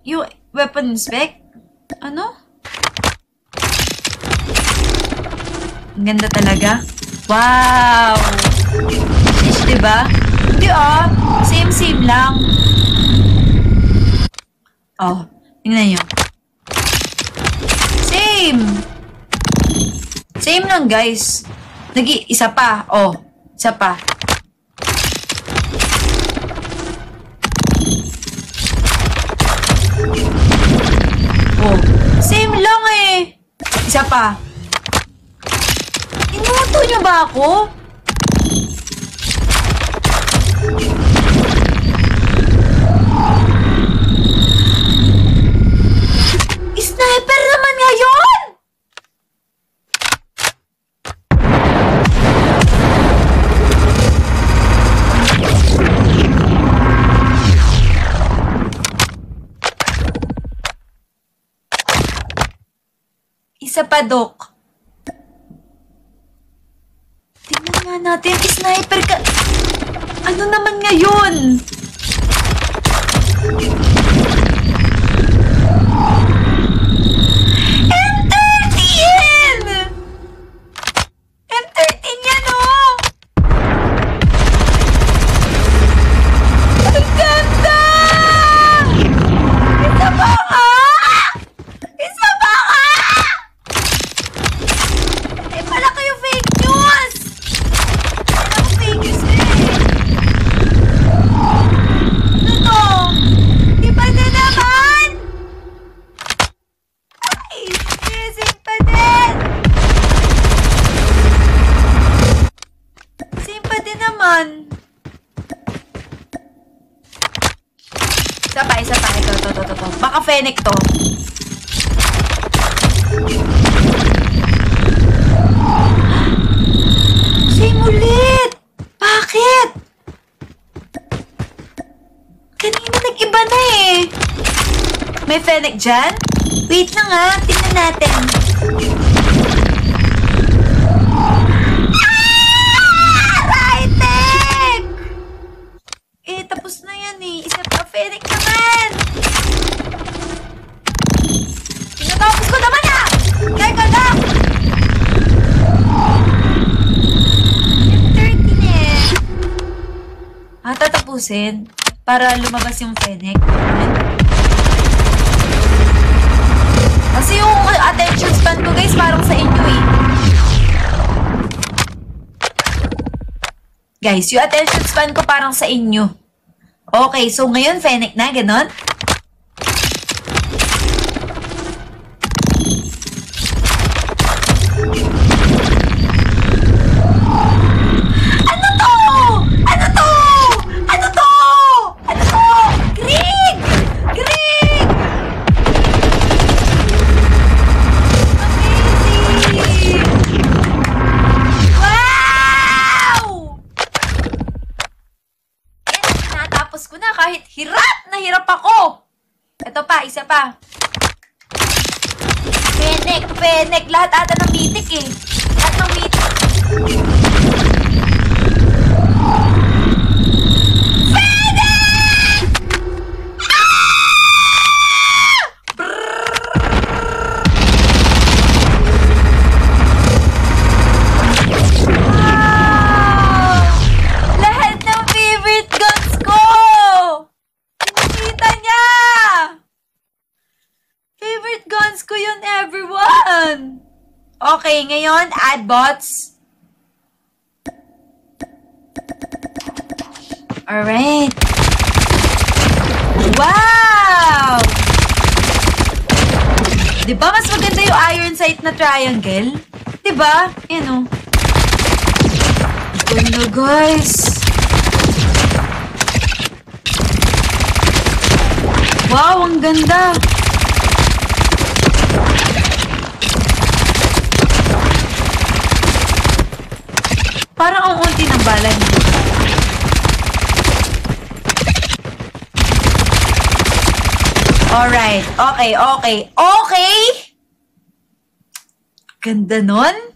Yung weapon spec? Ano? Ang ganda talaga. Wow! Shish, diba? Hindi same lang. Oh, tingnan nyo. Same lang, guys. Isa pa. Oh, isa pa. Oh, same lang eh. Isa pa. Inuto nyo ba ako? Sniper naman ngayon! Isa pa, Dok. Tingnan nga natin, sniper ka... Ano naman ngayon? M13 yan, oh! Ang ganda! Isa pa ka! Isa pa ka! Eh, pala kayo fake news! Pala ko fake news eh! Ano to? Di ba na naman? Ay, same pa din! Same pa din naman. Isa pa. Ito. Baka Fennec to. Same ulit! Bakit? Kanina nag-iba na eh. May Fennec dyan? Wait lang ha, tingnan natin. Right-tech! Eh, tapos na yan eh. Isa pa, Fennec naman! Tinatapos ko naman ah! Teka lang! M13 eh. Tatapusin para lumabas yung Fennec. Kasi yung attention span ko guys, parang sa inyo eh. Guys, yung attention span ko parang sa inyo. Okay, so ngayon Fennec na, ganon? Ko na kahit hirap na hirap ako. Ito pa, isa pa. Fennec. Lahat ata ng mitik eh. Lahat ng mitik. Fennec! Lahat ng favorite guns ko! Favorite guns ko yun, everyone! Okay, ngayon, add bots. Alright. Wow! Diba mas maganda yung iron sight na triangle? Diba? Yan o. Ganda, guys. Wow, ang ganda. Parang ang unti ng bala niya. Alright. Okay. Ganda nun.